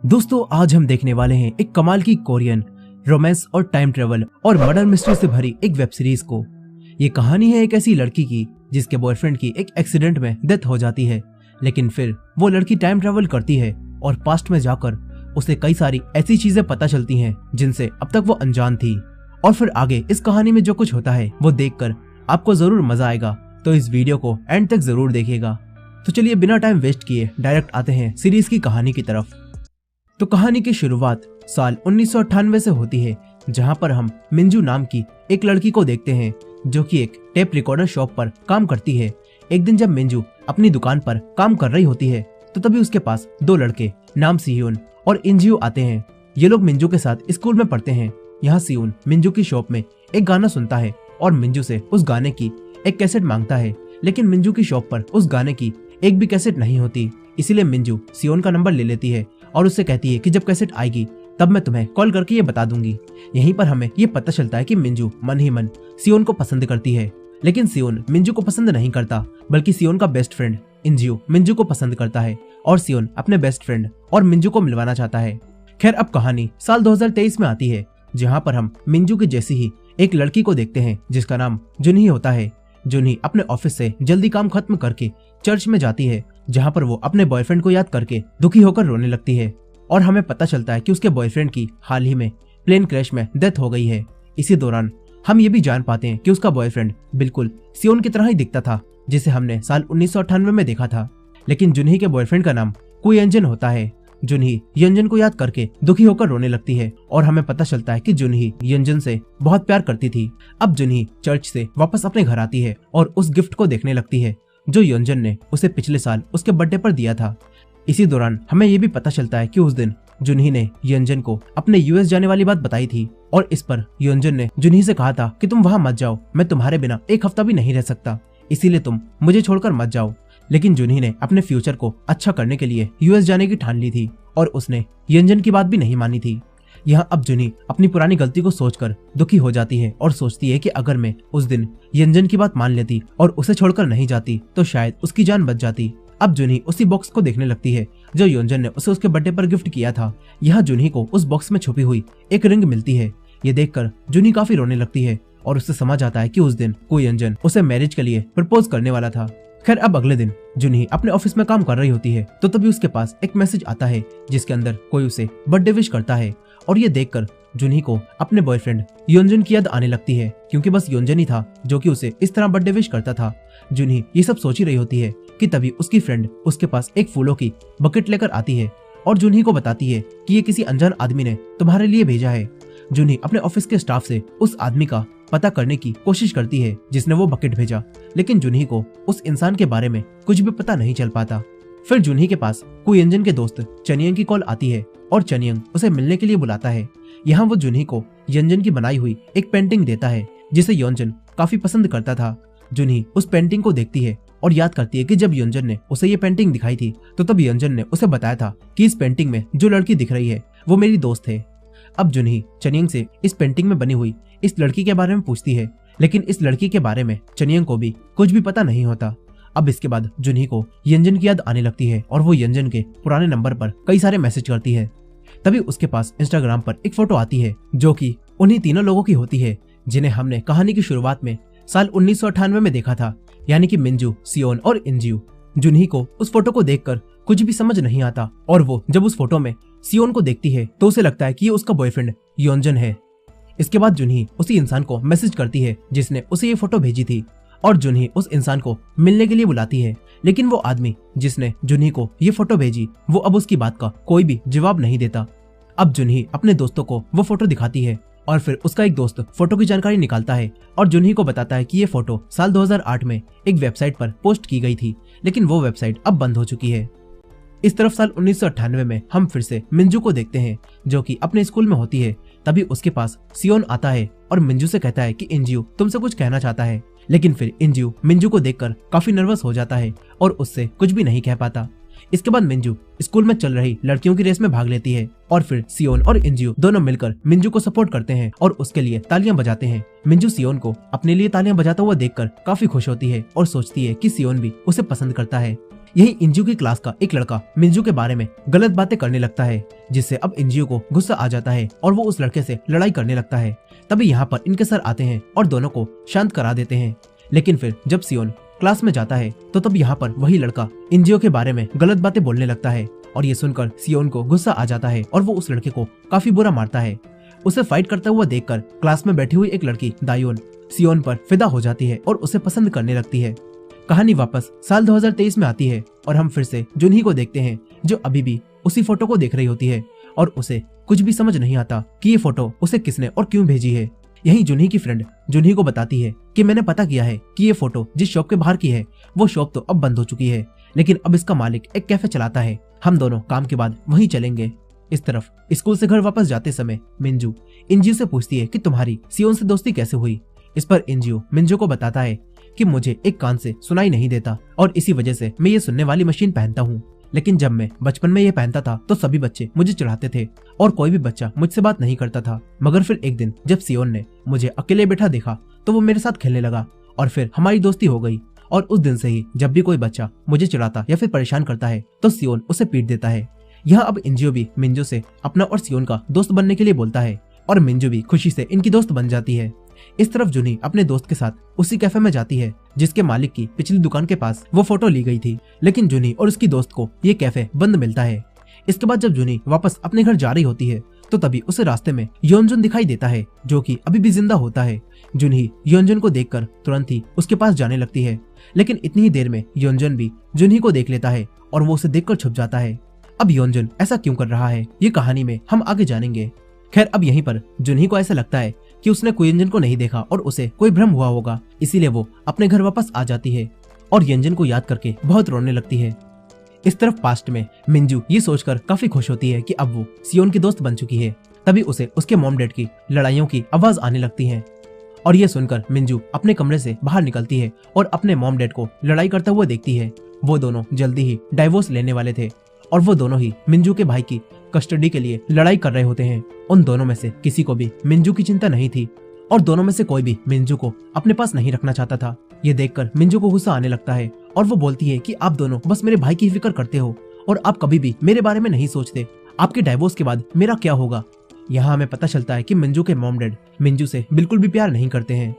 दोस्तों आज हम देखने वाले हैं एक कमाल की कोरियन रोमांस और टाइम ट्रेवल और मर्डर मिस्ट्री से भरी एक वेब सीरीज को। ये कहानी है एक ऐसी लड़की की जिसके बॉयफ्रेंड की एक एक्सीडेंट में डेथ हो जाती है, लेकिन फिर वो लड़की टाइम ट्रेवल करती है और पास्ट में जाकर उसे कई सारी ऐसी चीजें पता चलती हैं जिनसे अब तक वो अनजान थी। और फिर आगे इस कहानी में जो कुछ होता है वो देखकर आपको जरूर मजा आएगा, तो इस वीडियो को एंड तक जरूर देखिएगा। तो चलिए बिना टाइम वेस्ट किए डायरेक्ट आते हैं सीरीज की कहानी की तरफ। तो कहानी की शुरुआत साल 1998 से होती है, जहां पर हम मिंजू नाम की एक लड़की को देखते हैं जो कि एक टेप रिकॉर्डर शॉप पर काम करती है। एक दिन जब मिंजू अपनी दुकान पर काम कर रही होती है तो तभी उसके पास दो लड़के नाम सियोन और इंजियो आते हैं। ये लोग मिंजू के साथ स्कूल में पढ़ते हैं। यहाँ सियोन मिंजू की शॉप में एक गाना सुनता है और मिंजू से उस गाने की एक कैसेट मांगता है, लेकिन मिंजू की शॉप पर उस गाने की एक भी कैसेट नहीं होती। इसीलिए मिंजू सियोन का नंबर ले लेती है और उससे कहती है कि जब कैसेट आएगी तब मैं तुम्हें कॉल करके ये बता दूंगी। यहीं पर हमें ये पता चलता है कि मिंजू मन ही मन सियोन को पसंद करती है, लेकिन सियोन मिंजू को पसंद नहीं करता, बल्कि सियोन का बेस्ट फ्रेंड इंजियो मिंजू को पसंद करता है और सियोन अपने बेस्ट फ्रेंड और मिंजू को मिलवाना चाहता है। खैर अब कहानी साल 2023 में आती है, जहाँ पर हम मिंजू की जैसी ही एक लड़की को देखते हैं जिसका नाम जुनही होता है। जुनही अपने ऑफिस से जल्दी काम खत्म करके चर्च में जाती है, जहाँ पर वो अपने बॉयफ्रेंड को याद करके दुखी होकर रोने लगती है और हमें पता चलता है कि उसके बॉयफ्रेंड की हाल ही में प्लेन क्रैश में डेथ हो गई है। इसी दौरान हम ये भी जान पाते हैं कि उसका बॉयफ्रेंड बिल्कुल सियोन की तरह ही दिखता था जिसे हमने साल 1998 में देखा था, लेकिन जुनही के बॉयफ्रेंड का नाम कुयंजन होता है। जुनही यंजन को याद करके दुखी होकर रोने लगती है और हमें पता चलता है कि जुनही यंजन से बहुत प्यार करती थी। अब जुनही चर्च से वापस अपने घर आती है और उस गिफ्ट को देखने लगती है जो यंजन ने उसे पिछले साल उसके बर्थडे पर दिया था। इसी दौरान हमें ये भी पता चलता है कि उस दिन जुनही ने यंजन को अपने यूएस जाने वाली बात बताई थी और इस पर यंजन ने जुनही से कहा था कि तुम वहां मत जाओ, मैं तुम्हारे बिना एक हफ्ता भी नहीं रह सकता, इसीलिए तुम मुझे छोड़कर मत जाओ। लेकिन जुनही ने अपने फ्यूचर को अच्छा करने के लिए यूएस जाने की ठान ली थी और उसने यंजन की बात भी नहीं मानी थी। यहाँ अब जुनही अपनी पुरानी गलती को सोचकर दुखी हो जाती है और सोचती है कि अगर मैं उस दिन यंजन की बात मान लेती और उसे छोड़कर नहीं जाती तो शायद उसकी जान बच जाती। अब जुनही उसी बॉक्स को देखने लगती है जो यंजन ने उसे उसके बर्थडे पर गिफ्ट किया था। यहाँ जुनही को उस बॉक्स में छुपी हुई एक रिंग मिलती है। ये देखकर जुनही काफी रोने लगती है और उससे समझ आता है कि उस दिन कुयंजन उसे मैरिज के लिए प्रपोज करने वाला था। खैर अब अगले दिन जुनही अपने ऑफिस में काम कर रही होती है तो तभी उसके पास एक मैसेज आता है जिसके अंदर कोई उसे बर्थडे विश करता है और ये देखकर जुनही को अपने बॉयफ्रेंड योंजन की याद आने लगती है, क्योंकि बस योंजन ही था जो कि उसे इस तरह बर्थडे विश करता था। जुनही ये सब सोच ही रही होती है कि तभी उसकी फ्रेंड उसके पास एक फूलों की बकेट लेकर आती है और जुनही को बताती है कि ये किसी अनजान आदमी ने तुम्हारे लिए भेजा है। जुनही अपने ऑफिस के स्टाफ से उस आदमी का पता करने की कोशिश करती है जिसने वो बकेट भेजा, लेकिन जुनही को उस इंसान के बारे में कुछ भी पता नहीं चल पाता। फिर जुनही के पास कुयंजन के दोस्त चनियंग की कॉल आती है और चनियंग उसे मिलने के लिए बुलाता है। यहाँ वो जुनही को यंजन की बनाई हुई एक पेंटिंग देता है जिसे योंजन काफी पसंद करता था। जुनही उस पेंटिंग को देखती है और याद करती है कि जब योंजन ने उसे ये पेंटिंग दिखाई थी तो तब योंजन ने उसे बताया था कि इस पेंटिंग में जो लड़की दिख रही है वो मेरी दोस्त है। अब जुनही चनियंग से इस पेंटिंग में बनी हुई इस लड़की के बारे में पूछती है, लेकिन इस लड़की के बारे में चनियंग को भी कुछ भी पता नहीं होता। अब इसके बाद जुनही को यंजन की याद आने लगती है और वो यंजन के पुराने नंबर पर कई सारे मैसेज करती है। तभी उसके पास इंस्टाग्राम पर एक फोटो आती है जो कि उन्हीं तीनों लोगों की होती है जिन्हें हमने कहानी की शुरुआत में साल 1998 में देखा था, यानी कि मिंजू, सियोन और इंजियो। जुनही को उस फोटो को देखकर कुछ भी समझ नहीं आता और वो जब उस फोटो में सियोन को देखती है तो उसे लगता है कि ये उसका बॉयफ्रेंड योंजन है। इसके बाद जुनही उसी इंसान को मैसेज करती है जिसने उसे ये फोटो भेजी थी और जुनही उस इंसान को मिलने के लिए बुलाती है, लेकिन वो आदमी जिसने जुनही को ये फोटो भेजी वो अब उसकी बात का कोई भी जवाब नहीं देता। अब जुनही अपने दोस्तों को वो फोटो दिखाती है और फिर उसका एक दोस्त फोटो की जानकारी निकालता है और जुनही को बताता है कि ये फोटो साल 2008 में एक वेबसाइट पर पोस्ट की गई थी, लेकिन वो वेबसाइट अब बंद हो चुकी है। इस तरफ साल 1998 में हम फिर से मिंजू को देखते हैं जो कि अपने स्कूल में होती है। तभी उसके पास सियोन आता है और मिंजू से कहता है कि इंजियो तुमसे कुछ कहना चाहता है, लेकिन फिर इंजियो मिंजू को देखकर काफी नर्वस हो जाता है और उससे कुछ भी नहीं कह पाता। इसके बाद मिंजू स्कूल में चल रही लड़कियों की रेस में भाग लेती है और फिर सियोन और इंजियो दोनों मिलकर मिंजू को सपोर्ट करते हैं और उसके लिए तालियां बजाते हैं। मिंजू सियोन को अपने लिए तालियां बजाता हुआ देखकर काफी खुश होती है और सोचती है कि सियोन भी उसे पसंद करता है। यही इंजू की क्लास का एक लड़का मिंजू के बारे में गलत बातें करने लगता है, जिससे अब इंजू को गुस्सा आ जाता है और वो उस लड़के से लड़ाई करने लगता है। तभी यहाँ पर इनके सर आते हैं और दोनों को शांत करा देते हैं। लेकिन फिर जब सियोन क्लास में जाता है तो तब यहाँ पर वही लड़का इंजियो के बारे में गलत बातें बोलने लगता है और ये सुनकर सियोन को गुस्सा आ जाता है और वो उस लड़के को काफी बुरा मारता है। उसे फाइट करता हुआ देखकर क्लास में बैठी हुई एक लड़की दायोन सियोन पर फिदा हो जाती है और उसे पसंद करने लगती है। कहानी वापस साल 2023 में आती है और हम फिर से जुनही को देखते हैं, जो अभी भी उसी फोटो को देख रही होती है और उसे कुछ भी समझ नहीं आता कि ये फोटो उसे किसने और क्यों भेजी है। यही जुनही की फ्रेंड जुनही को बताती है कि मैंने पता किया है कि ये फोटो जिस शॉप के बाहर की है वो शॉप तो अब बंद हो चुकी है, लेकिन अब इसका मालिक एक कैफे चलाता है। हम दोनों काम के बाद वहीं चलेंगे। इस तरफ स्कूल से घर वापस जाते समय मिंजू इंजियो से पूछती है कि तुम्हारी सियोन से दोस्ती कैसे हुई। इस पर इंजियो मिंजू को बताता है कि मुझे एक कान से सुनाई नहीं देता और इसी वजह से मैं ये सुनने वाली मशीन पहनता हूँ, लेकिन जब मैं बचपन में ये पहनता था तो सभी बच्चे मुझे चिढ़ाते थे और कोई भी बच्चा मुझसे बात नहीं करता था। मगर फिर एक दिन जब सियोन ने मुझे अकेले बैठा देखा तो वो मेरे साथ खेलने लगा और फिर हमारी दोस्ती हो गई। और उस दिन से ही जब भी कोई बच्चा मुझे चिढ़ाता या फिर परेशान करता है तो सियोन उसे पीट देता है। यहाँ अब इंजियो भी मिंजू से अपना और सियोन का दोस्त बनने के लिए बोलता है और मिंजू भी खुशी से इनकी दोस्त बन जाती है। इस तरफ जुनी अपने दोस्त के साथ उसी कैफे में जाती है जिसके मालिक की पिछली दुकान के पास वो फोटो ली गई थी, लेकिन जुनी और उसकी दोस्त को ये कैफे बंद मिलता है। इसके बाद जब जुनी वापस अपने घर जा रही होती है तो तभी उसे रास्ते में योनजुन दिखाई देता है, जो कि अभी भी जिंदा होता है। जुनही योनजुन को देखकर तुरंत ही उसके पास जाने लगती है, लेकिन इतनी ही देर में योनजुन भी जुनही को देख लेता है और वो उसे देखकर छुप जाता है। अब योनजुन ऐसा क्यों कर रहा है ये कहानी में हम आगे जानेंगे। खैर अब यहीं पर जुनही को ऐसा लगता है कि उसने कुयंजन को नहीं देखा और उसे कोई भ्रम हुआ होगा, इसीलिए वो अपने घर वापस आ जाती है और यंजन को याद करके बहुत रोने लगती है। इस तरफ पास्ट में मिंजू ये सोचकर काफी खुश होती है कि अब वो सियोन की दोस्त बन चुकी है। तभी उसे उसके मॉम डैड की लड़ाइयों की आवाज आने लगती है और ये सुनकर मिंजू अपने कमरे से बाहर निकलती है और अपने मॉम डैड को लड़ाई करता हुआ देखती है। वो दोनों जल्दी ही डाइवोर्स लेने वाले थे और वो दोनों ही मिंजू के भाई की कस्टडी के लिए लड़ाई कर रहे होते हैं। उन दोनों में से किसी को भी मिंजू की चिंता नहीं थी और दोनों में से कोई भी मिंजू को अपने पास नहीं रखना चाहता था। ये देखकर मिंजू को गुस्सा आने लगता है और वो बोलती है कि आप दोनों बस मेरे भाई की फिक्र करते हो और आप कभी भी मेरे बारे में नहीं सोचते। आपके डाइवोर्स के बाद मेरा क्या होगा। यहाँ हमें पता चलता है कि मिंजू के मॉम डैड मिंजू से बिल्कुल भी प्यार नहीं करते हैं।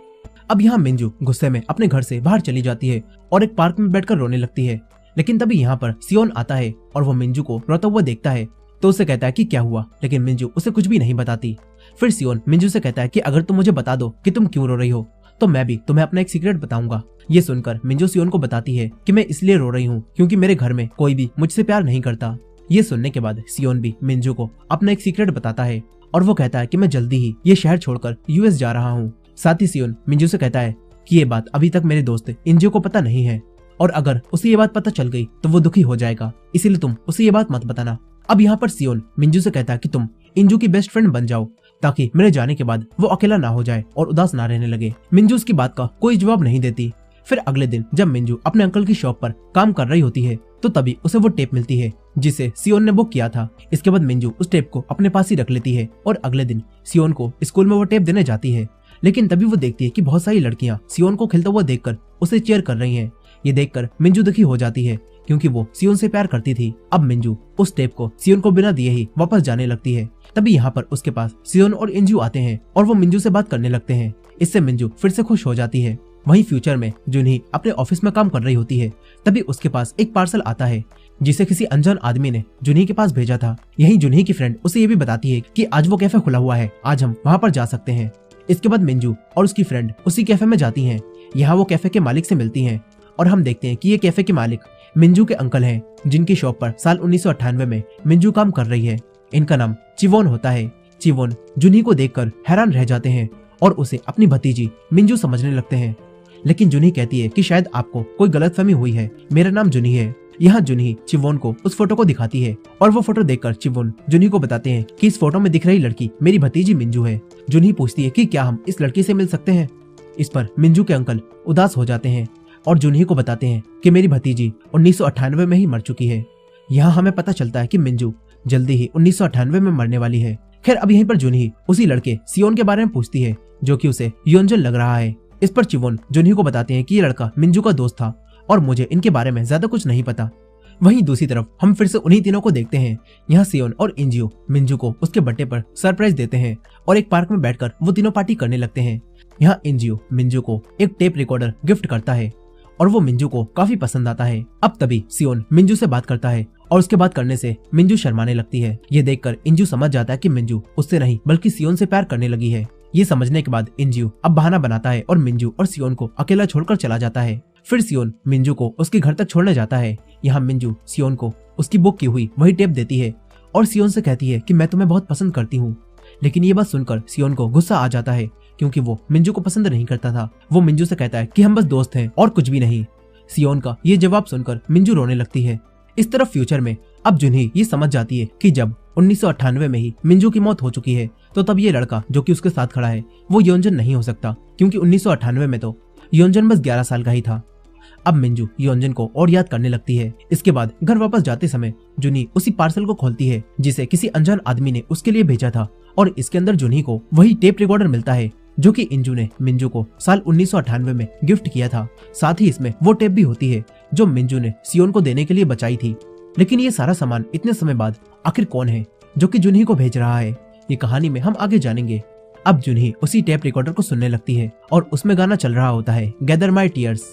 अब यहाँ मिंजू गुस्से में अपने घर से बाहर चली जाती है और एक पार्क में बैठकर रोने लगती है, लेकिन तभी यहाँ पर सियोन आता है और वो मिंजू को रोता हुआ देखता है तो उसे कहता है कि क्या हुआ, लेकिन मिंजू उसे कुछ भी नहीं बताती। फिर सियोन मिंजू से कहता है कि अगर तुम मुझे बता दो कि तुम क्यों रो रही हो तो मैं भी तुम्हें अपना एक सीक्रेट बताऊंगा। ये सुनकर मिंजू सियोन को बताती है कि मैं इसलिए रो रही हूँ क्योंकि मेरे घर में कोई भी मुझसे प्यार नहीं करता। ये सुनने के बाद सियोन भी मिंजू को अपना एक सीक्रेट बताता है और वो कहता है कि मैं जल्दी ही ये शहर छोड़कर यूएस जा रहा हूँ। साथ ही सियोन मिंजू से कहता है कि ये बात अभी तक मेरे दोस्त इंजियो को पता नहीं है और अगर उसे ये बात पता चल गई तो वो दुखी हो जाएगा, इसीलिए तुम उसे ये बात मत बताना। अब यहाँ पर सियोन मिंजू से कहता है कि तुम इंजू की बेस्ट फ्रेंड बन जाओ ताकि मेरे जाने के बाद वो अकेला ना हो जाए और उदास ना रहने लगे। मिंजू उसकी बात का कोई जवाब नहीं देती। फिर अगले दिन जब मिंजू अपने अंकल की शॉप पर काम कर रही होती है तो तभी उसे वो टेप मिलती है जिसे सियोन ने बुक किया था। इसके बाद मिंजू उस टेप को अपने पास ही रख लेती है और अगले दिन सियोन को स्कूल में वो टेप देने जाती है, लेकिन तभी वो देखती है कि बहुत सारी लड़कियां सियोन को खेलता हुआ देखकर उसे चीयर कर रही हैं। ये देखकर मिंजू दुखी हो जाती है क्योंकि वो सियोन से प्यार करती थी। अब मिंजू उस टेप को सियोन को बिना दिए ही वापस जाने लगती है। तभी यहाँ पर उसके पास सियोन और इंजू आते हैं और वो मिंजू से बात करने लगते हैं। इससे मिंजू फिर से खुश हो जाती है। वहीं फ्यूचर में जुनही अपने ऑफिस में काम कर रही होती है, तभी उसके पास एक पार्सल आता है जिसे किसी अनजान आदमी ने जुनही के पास भेजा था। यही जुनही की फ्रेंड उसे ये भी बताती है कि आज वो कैफे खुला हुआ है, आज हम वहाँ पर जा सकते हैं। इसके बाद मिंजू और उसकी फ्रेंड उसी कैफे में जाती हैं। यहाँ वो कैफे के मालिक से मिलती हैं और हम देखते हैं कि ये कैफे के मालिक मिंजू के अंकल हैं, जिनकी शॉप पर साल 1998 में मिंजू काम कर रही है। इनका नाम चिवोन होता है। चिवोन जुनही को देखकर हैरान रह जाते हैं और उसे अपनी भतीजी मिंजू समझने लगते हैं, लेकिन जुनही कहती है कि शायद आपको कोई गलतफहमी हुई है, मेरा नाम जुनही है। यहाँ जुनही चिवोन को उस फोटो को दिखाती है और वो फोटो देखकर चिवोन जुनही को बताते हैं कि इस फोटो में दिख रही लड़की मेरी भतीजी मिंजू है। जुनही पूछती है कि क्या हम इस लड़की से मिल सकते हैं। इस पर मिंजू के अंकल उदास हो जाते हैं और जुनही को बताते हैं कि मेरी भतीजी 1998 में ही मर चुकी है। यहाँ हमें पता चलता है कि मिंजू जल्दी ही 1998 में मरने वाली है। खैर अब यहीं पर जुनही उसी लड़के सियोन के बारे में पूछती है जो कि उसे योंजन लग रहा है। इस पर चिवोन जुनही को बताते हैं कि ये लड़का मिंजू का दोस्त था और मुझे इनके बारे में ज्यादा कुछ नहीं पता। वहीं दूसरी तरफ हम फिर से उन्हीं तीनों को देखते हैं। यहाँ सियोन और इंजियो मिंजू को उसके बर्थडे पर सरप्राइज देते हैं और एक पार्क में बैठकर वो तीनों पार्टी करने लगते हैं। यहाँ इंजियो मिंजू को एक टेप रिकॉर्डर गिफ्ट करता है और वो मिंजू को काफी पसंद आता है। अब तभी सियोन मिंजू से बात करता है और उसके बात करने से मिंजू शर्माने लगती है। ये देखकर इंजू समझ जाता है कि मिंजू उससे नहीं बल्कि सियोन से प्यार करने लगी है। ये समझने के बाद इंजियो अब बहाना बनाता है और मिंजू और सियोन को अकेला छोड़कर चला जाता है। फिर सियोन मिंजू को उसके घर तक छोड़ने जाता है। यहाँ मिंजू सियोन को उसकी बुक की हुई वही टेप देती है और सियोन से कहती है कि मैं तुम्हें बहुत पसंद करती हूँ। लेकिन ये बात सुनकर सियोन को गुस्सा आ जाता है क्योंकि वो मिंजू को पसंद नहीं करता था। वो मिंजू से कहता है कि हम बस दोस्त हैं और कुछ भी नहीं। सियोन का ये जवाब सुनकर मिंजू रोने लगती है। इस तरफ फ्यूचर में अब जुनही ये समझ जाती है कि जब 1998 में ही मिंजू की मौत हो चुकी है तो तब ये लड़का जो कि उसके साथ खड़ा है वो योंजन नहीं हो सकता, क्योंकि 1998 में तो योंजन बस 11 साल का ही था। अब मिंजू योंजन को और याद करने लगती है। इसके बाद घर वापस जाते समय जुनही उसी पार्सल को खोलती है जिसे किसी अनजान आदमी ने उसके लिए भेजा था और इसके अंदर जुनही को वही टेप रिकॉर्डर मिलता है जो कि इंजू ने मिंजू को साल 1998 में गिफ्ट किया था। साथ ही इसमें वो टेप भी होती है जो मिंजू ने सियोन को देने के लिए बचाई थी। लेकिन ये सारा सामान इतने समय बाद आखिर कौन है जो कि जुनही को भेज रहा है, ये कहानी में हम आगे जानेंगे। अब जुनही उसी टेप रिकॉर्डर को सुनने लगती है और उसमें गाना चल रहा होता है गैदर माई टीयर्स।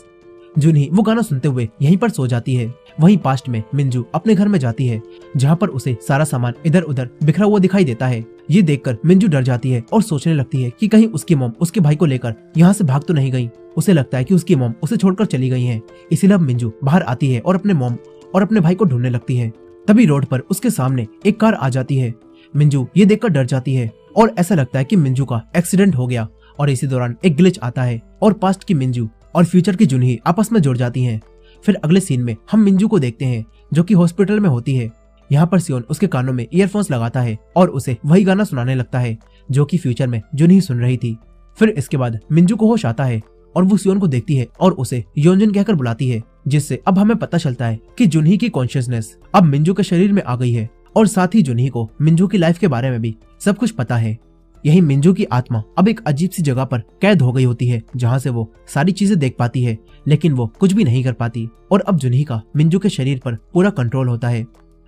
जुनही वो गाना सुनते हुए यहीं पर सो जाती है। वहीं पास्ट में मिंजू अपने घर में जाती है जहाँ पर उसे सारा सामान इधर उधर बिखरा हुआ दिखाई देता है। ये देखकर मिंजू डर जाती है और सोचने लगती है कि कहीं उसकी मॉम उसके भाई को लेकर यहाँ से भाग तो नहीं गई। उसे लगता है कि उसकी मॉम उसे छोड़कर चली गई है। इसीलिए अब मिंजू बाहर आती है और अपने मॉम और अपने भाई को ढूंढने लगती है। तभी रोड पर उसके सामने एक कार आ जाती है। मिंजू ये देखकर डर जाती है और ऐसा लगता है कि मिंजू का एक्सीडेंट हो गया। और इसी दौरान एक ग्लिच आता है और पास्ट की मिंजू और फ्यूचर की जुनही आपस में जुड़ जाती हैं। फिर अगले सीन में हम मिंजू को देखते हैं जो कि हॉस्पिटल में होती है। यहाँ पर सियोन उसके कानों में ईयरफोन्स लगाता है और उसे वही गाना सुनाने लगता है जो कि फ्यूचर में जुनही सुन रही थी। फिर इसके बाद मिंजू को होश आता है और वो सियोन को देखती है और उसे योंजन कहकर बुलाती है, जिससे अब हमें पता चलता है कि जुनही की कॉन्शियसनेस अब मिंजू के शरीर में आ गई है और साथ ही जुनही को मिंजू की लाइफ के बारे में भी सब कुछ पता है। यही मिंजू की आत्मा अब एक अजीब सी जगह पर कैद हो गई होती है जहाँ से वो सारी चीजें देख पाती है लेकिन वो कुछ भी नहीं कर पाती। और अब जुनही का मिंजू के शरीर पर पूरा कंट्रोल होता है।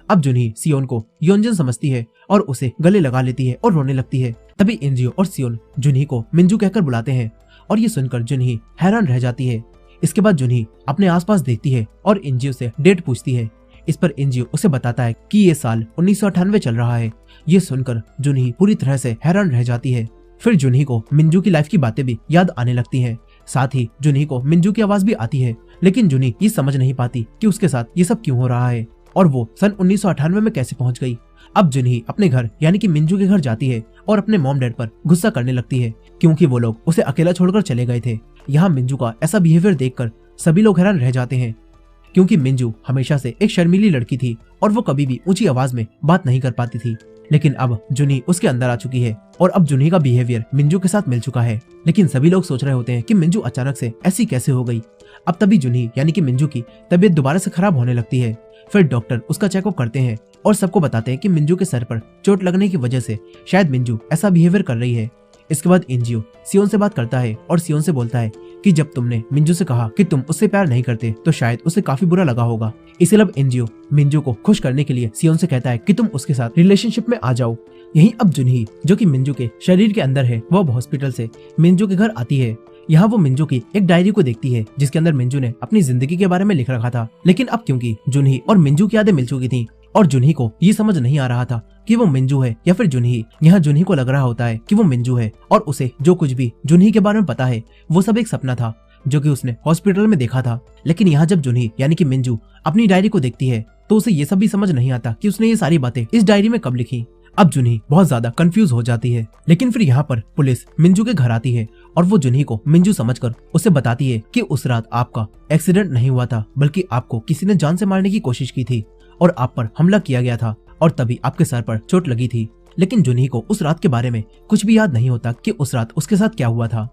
अब जुनही सियोन को योंजन समझती है और उसे गले लगा लेती है और रोने लगती है। तभी इंजियो और सियोन जुनही को मिंजू कहकर बुलाते हैं और ये सुनकर जुनही हैरान रह जाती है। इसके बाद जुनही अपने आसपास देखती है और इंजियो से डेट पूछती है। इस पर इंजियो उसे बताता है कि ये साल 1998 चल रहा है। ये सुनकर जुनही पूरी तरह से हैरान रह जाती है। फिर जुनही को मिंजू की लाइफ की बातें भी याद आने लगती हैं। साथ ही जुनही को मिंजू की आवाज भी आती है, लेकिन जुनही ये समझ नहीं पाती कि उसके साथ ये सब क्यों हो रहा है और वो सन 1998 में कैसे पहुंच गई। अब जुनही अपने घर यानी कि मिंजू के घर जाती है और अपने मॉम डैड पर गुस्सा करने लगती है क्योंकि वो लोग उसे अकेला छोड़कर चले गए थे। यहाँ मिंजू का ऐसा बिहेवियर देखकर सभी लोग हैरान रह जाते हैं क्योंकि मिंजू हमेशा से एक शर्मीली लड़की थी और वो कभी भी ऊंची आवाज में बात नहीं कर पाती थी। लेकिन अब जुनही उसके अंदर आ चुकी है और अब जुनही का बिहेवियर मिंजू के साथ मिल चुका है। लेकिन सभी लोग सोच रहे होते हैं कि मिंजू अचानक से ऐसी कैसे हो गई। अब तभी जुनही यानी कि मिंजू की तबीयत दोबारा से खराब होने लगती है। फिर डॉक्टर उसका चेकअप करते हैं और सबको बताते हैं कि मिंजू के सर पर चोट लगने की वजह से शायद मिंजू ऐसा बिहेवियर कर रही है। इसके बाद इंजियो सियोन से बात करता है और सियोन से बोलता है कि जब तुमने मिंजू से कहा कि तुम उससे प्यार नहीं करते तो शायद उसे काफी बुरा लगा होगा। इसलिए अब इंजियो मिंजू को खुश करने के लिए सियोन से कहता है कि तुम उसके साथ रिलेशनशिप में आ जाओ। यहीं अब जुनही जो कि मिंजू के शरीर के अंदर है वो हॉस्पिटल से मिंजू के घर आती है। यहाँ वो मिंजू की एक डायरी को देखती है जिसके अंदर मिंजू ने अपनी जिंदगी के बारे में लिख रखा था। लेकिन अब क्योंकि जुनही और मिंजू की यादें मिल चुकी थी और जुनही को ये समझ नहीं आ रहा था कि वो मिंजू है या फिर जुनही। यहाँ जुनही को लग रहा होता है कि वो मिंजू है और उसे जो कुछ भी जुनही के बारे में पता है वो सब एक सपना था जो कि उसने हॉस्पिटल में देखा था। लेकिन यहाँ जब जुनही यानी कि मिंजू अपनी डायरी को देखती है तो उसे ये सब भी समझ नहीं आता कि उसने ये सारी बातें इस डायरी में कब लिखी। अब जुनही बहुत ज्यादा कंफ्यूज हो जाती है। लेकिन फिर यहाँ पर पुलिस मिंजू के घर आती है और वो जुनही को मिंजू समझकर उसे बताती है कि उस रात आपका एक्सीडेंट नहीं हुआ था बल्कि आपको किसी ने जान से मारने की कोशिश की थी और आप पर हमला किया गया था और तभी आपके सर पर चोट लगी थी। लेकिन जुनही को उस रात के बारे में कुछ भी याद नहीं होता कि उस रात उसके साथ क्या हुआ था।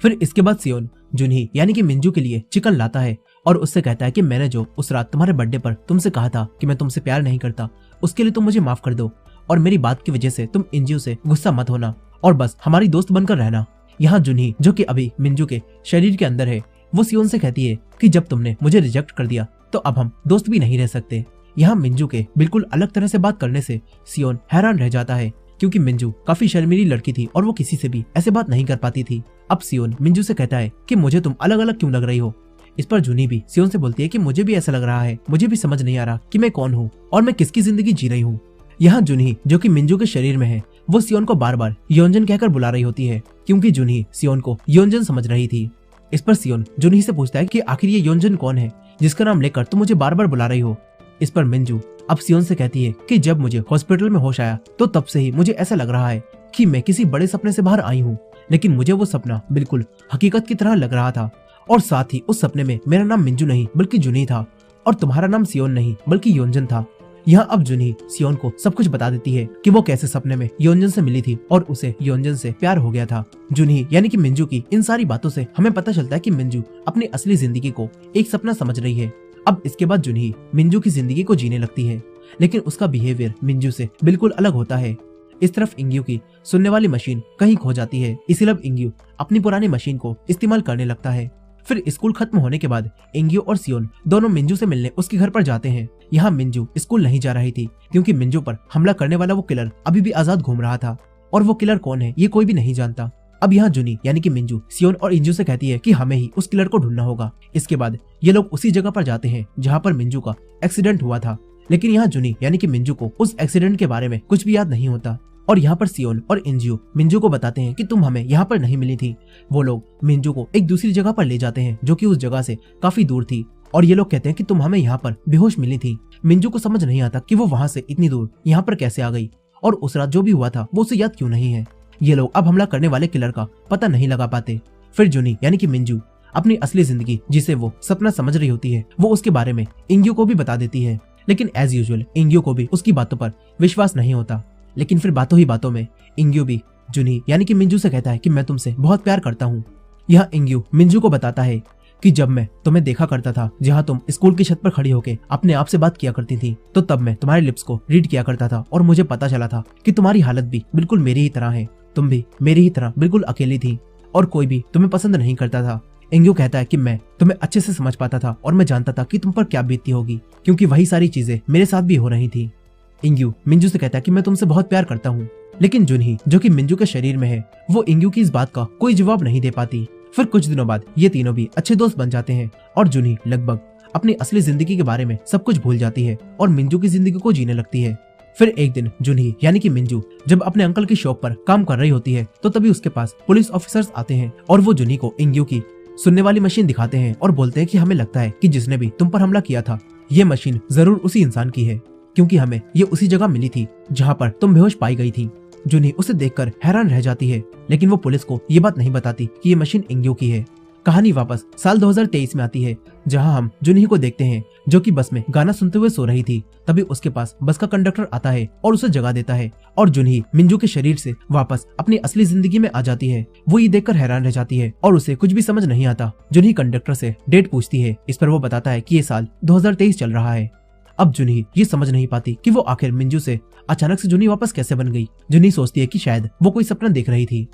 फिर इसके बाद सियोन जुनही यानी कि मिंजू के लिए चिकन लाता है और उससे कहता है कि मैंने जो उस रात तुम्हारे बर्थडे पर तुमसे कहा था कि मैं तुमसे प्यार नहीं करता उसके लिए तुम मुझे माफ कर दो और मेरी बात की वजह से तुम इंजियो से गुस्सा मत होना और बस हमारी दोस्त बनकर रहना। यहाँ जुनही जो कि अभी मिंजू के शरीर के अंदर है वो सियोन से कहती है कि जब तुमने मुझे रिजेक्ट कर दिया तो अब हम दोस्त भी नहीं रह सकते। यहाँ मिंजू के बिल्कुल अलग तरह से बात करने से सियोन हैरान रह जाता है, क्योंकि मिंजू काफी शर्मीली लड़की थी और वो किसी से भी ऐसे बात नहीं कर पाती थी। अब सियोन मिंजू से कहता है कि मुझे तुम अलग अलग क्यों लग रही हो। इस पर जूनी भी सियोन से बोलती है कि मुझे भी ऐसा लग रहा है, मुझे भी समझ नहीं आ रहा कि मैं कौन हूँ और मैं किसकी जिंदगी जी रही हूँ। यहाँ जूनी जो कि मिंजू के शरीर में है, वो सियोन को बार बार योंजन कहकर बुला रही होती है, क्योंकि जूनी सियोन को योंजन समझ रही थी। इस पर सियोन जूनी से पूछता है कि आखिर ये योंजन कौन है जिसका नाम लेकर तुम मुझे बार बार बुला रही हो। इस पर मिंजू अब सियोन से कहती है कि जब मुझे हॉस्पिटल में होश आया तो तब से ही मुझे ऐसा लग रहा है कि मैं किसी बड़े सपने से बाहर आई हूँ, लेकिन मुझे वो सपना बिल्कुल हकीकत की तरह लग रहा था और साथ ही उस सपने में मेरा नाम मिंजू नहीं बल्कि जूनी था और तुम्हारा नाम सियोन नहीं बल्कि योंजन था। यहाँ अब जूनी सियोन को सब कुछ बता देती है कि वो कैसे सपने में योंजन से मिली थी और उसे योंजन से प्यार हो गया था। जूनी यानी कि मिंजू की इन सारी बातों से हमें पता चलता है कि मिंजू अपनी असली जिंदगी को एक सपना समझ रही है। अब इसके बाद जूनी मिंजू की जिंदगी को जीने लगती है, लेकिन उसका बिहेवियर मिंजू से बिल्कुल अलग होता है। इस तरफ इंग्यू की सुनने वाली मशीन कहीं खो जाती है, इसीलिए अब इंग्यू अपनी पुरानी मशीन को इस्तेमाल करने लगता है। फिर स्कूल खत्म होने के बाद इंग्यू और सियोन दोनों मिंजू से मिलने उसके घर पर जाते हैं। यहाँ मिंजू स्कूल नहीं जा रही थी, क्योंकि मिंजू पर हमला करने वाला वो किलर अभी भी आजाद घूम रहा था और वो किलर कौन है ये कोई भी नहीं जानता। अब यहाँ जूनी यानी कि मिंजू सियोन और इंजू से कहती है कि हमें ही उस किलर को ढूंढना होगा। इसके बाद ये लोग उसी जगह पर जाते हैं जहाँ पर मिंजू का एक्सीडेंट हुआ था, लेकिन यहाँ जूनी यानी कि मिंजू को उस एक्सीडेंट के बारे में कुछ भी याद नहीं होता। और यहाँ पर सियोन और इंजू मिंजू को बताते हैं कि तुम हमें यहाँ पर नहीं मिली थी। वो लोग मिंजू को एक दूसरी जगह पर ले जाते हैं जो कि उस जगह से काफी दूर थी और ये लोग कहते हैं कि तुम हमें यहाँ पर बेहोश मिली थी। मिंजू को समझ नहीं आता कि वो वहाँ से इतनी दूर यहाँ पर कैसे आ गई और उस रात जो भी हुआ था वो उसे याद क्यों नहीं है। ये लोग अब हमला करने वाले किलर का पता नहीं लगा पाते। फिर जूनी यानी कि मिंजू अपनी असली जिंदगी जिसे वो सपना समझ रही होती है वो उसके बारे में इंग्यू को भी बता देती है, लेकिन एज यूजुअल इंग्यू को भी उसकी बातों पर विश्वास नहीं होता। लेकिन फिर बातों ही बातों में इंग्यू भी जूनी यानी कि मिंजू से कहता है कि मैं तुमसे बहुत प्यार करता हूँ। यह इंग्यू मिंजू को बताता है कि जब मैं तुम्हें देखा करता था जहाँ तुम स्कूल की छत पर खड़ी होकर अपने आप से बात किया करती थी, तो तब मैं तुम्हारे लिप्स को रीड किया करता था और मुझे पता चला था कि तुम्हारी हालत भी बिल्कुल मेरी ही तरह है। तुम भी मेरी ही तरह बिल्कुल अकेली थी और कोई भी तुम्हें पसंद नहीं करता था। इंग्यू कहता है कि मैं तुम्हें अच्छे से समझ पाता था और मैं जानता था कि तुम पर क्या बीतती होगी, क्योंकि वही सारी चीजें मेरे साथ भी हो रही थी। इंग्यू मिंजू से कहता है कि मैं तुमसे बहुत प्यार करता हूँ, लेकिन जूनी जो कि मिंजू के शरीर में है वो इंग्यू की इस बात का कोई जवाब नहीं दे पाती। फिर कुछ दिनों बाद ये तीनों भी अच्छे दोस्त बन जाते हैं और जूनी लगभग अपनी असली जिंदगी के बारे में सब कुछ भूल जाती है और मिंजू की जिंदगी को जीने लगती है। फिर एक दिन जूनी यानी कि मिंजू जब अपने अंकल की शॉप पर काम कर रही होती है तो तभी उसके पास पुलिस ऑफिसर्स आते हैं और वो जूनी को इंग्यू की सुनने वाली मशीन दिखाते हैं और बोलते हैं कि हमें लगता है कि जिसने भी तुम पर हमला किया था ये मशीन जरूर उसी इंसान की है, क्योंकि हमें ये उसी जगह मिली थी जहाँ पर तुम बेहोश पाई गई थी। जूनी उसे देखकर हैरान रह जाती है, लेकिन वो पुलिस को ये बात नहीं बताती कि ये मशीन इंग्यू की है। कहानी वापस साल 2023 में आती है, जहां हम जूनी को देखते हैं जो कि बस में गाना सुनते हुए सो रही थी। तभी उसके पास बस का कंडक्टर आता है और उसे जगा देता है और जूनी मिंजू के शरीर से वापस अपनी असली जिंदगी में आ जाती है। वो ये देखकर हैरान रह जाती है और उसे कुछ भी समझ नहीं आता। जूनी कंडक्टर से डेट पूछती है, इस पर वो बताता है कि ये साल 2023 चल रहा है। अब जूनी ये समझ नहीं पाती कि वो आखिर मिंजू से अचानक से जूनी वापस कैसे बन गई। जूनी सोचती है कि शायद वो कोई सपना देख रही थी।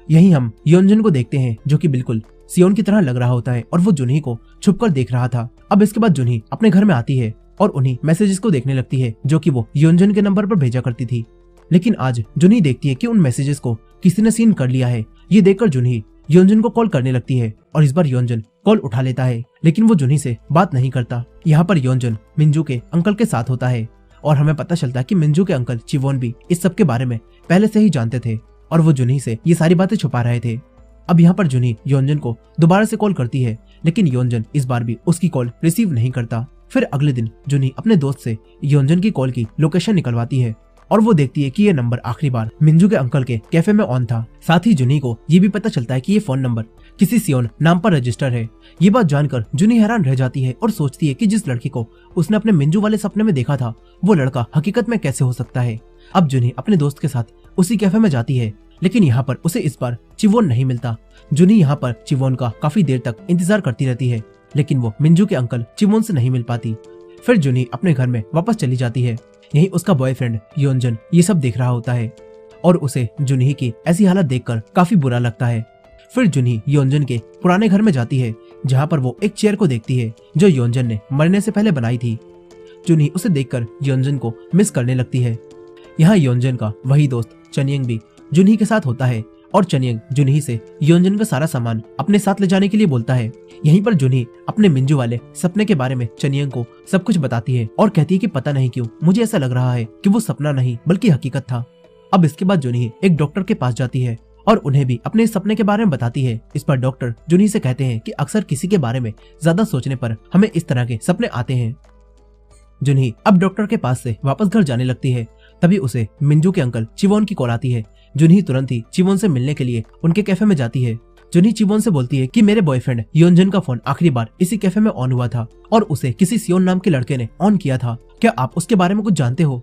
यही हम योंजन को देखते हैं जो कि बिल्कुल सियोन की तरह लग रहा होता है और वो जूनी को छुपकर देख रहा था। अब इसके बाद जूनी अपने घर में आती है और उन्हीं मैसेजेस को देखने लगती है जो कि वो योंजन के नंबर पर भेजा करती थी। लेकिन आज जूनी देखती है कि उन मैसेजेस को किसी ने सीन कर लिया है। ये देखकर जूनी योंजन को कॉल करने लगती है और इस बार योंजन कॉल उठा लेता है, लेकिन वो जूनी से बात नहीं करता। यहाँ पर योंजन मिंजू के अंकल के साथ होता है और हमें पता चलता है कि मिंजू के अंकल चिवोन भी इस सब के बारे में पहले से ही जानते थे और वो जूनी से ये सारी बातें छुपा रहे थे। अब यहाँ पर जूनी योंजन को दोबारा से कॉल करती है, लेकिन योंजन इस बार भी उसकी कॉल रिसीव नहीं करता। फिर अगले दिन जूनी अपने दोस्त से योंजन की कॉल की लोकेशन निकलवाती है और वो देखती है कि ये नंबर आखिरी बार मिंजू के अंकल के कैफे में ऑन था। साथ ही जूनी को ये भी पता चलता है कि ये फोन नंबर किसी सियोन नाम पर रजिस्टर है। ये बात जानकर जूनी हैरान रह जाती है और सोचती है कि जिस लड़की को उसने अपने मिंजू वाले सपने में देखा था वो लड़का हकीकत में कैसे हो सकता है। अब जूनी अपने दोस्त के साथ उसी कैफे में जाती है, लेकिन यहाँ पर उसे इस बार चिवोन नहीं मिलता। जूनी यहाँ पर चिवोन का काफी देर तक इंतजार करती रहती है, लेकिन वो मिंजू के अंकल चिवोन से नहीं मिल पाती। फिर जूनी अपने घर में वापस चली जाती है। यही उसका बॉयफ्रेंड योंजन ये सब देख रहा होता है और उसे जूनी की ऐसी हालत देखकर काफी बुरा लगता है। फिर जूनी योंजन के पुराने घर में जाती है जहाँ पर वो एक चेयर को देखती है जो योंजन ने मरने से पहले बनाई थी। जुनही उसे देखकर योंजन को मिस करने लगती है। यहाँ योंजन का वही दोस्त चनियंग भी जुनही के साथ होता है और चनियंग जुनही से योंजन का सारा सामान अपने साथ ले जाने के लिए बोलता है। यहीं पर जुनही अपने मिंजू वाले सपने के बारे में चनियंग को सब कुछ बताती है और कहती है कि पता नहीं क्यों मुझे ऐसा लग रहा है कि वो सपना नहीं बल्कि हकीकत था। अब इसके बाद जुनही एक डॉक्टर के पास जाती है और उन्हें भी अपने सपने के बारे में बताती है। इस पर डॉक्टर जुनही से कहते हैं कि अक्सर किसी के बारे में ज्यादा सोचने पर हमें इस तरह के सपने आते हैं। जुनही अब डॉक्टर के पास से वापस घर जाने लगती है। तभी उसे मिंजू के अंकल चिवोन की कॉल आती है। जुनही तुरंत ही चिवोन से मिलने के लिए उनके कैफे में जाती है। जुनही चिवोन से बोलती है कि मेरे बॉयफ्रेंड योंजन का फोन आखिरी बार इसी कैफे में ऑन हुआ था और उसे किसी सियोन नाम के लड़के ने ऑन किया था। क्या आप उसके बारे में कुछ जानते हो?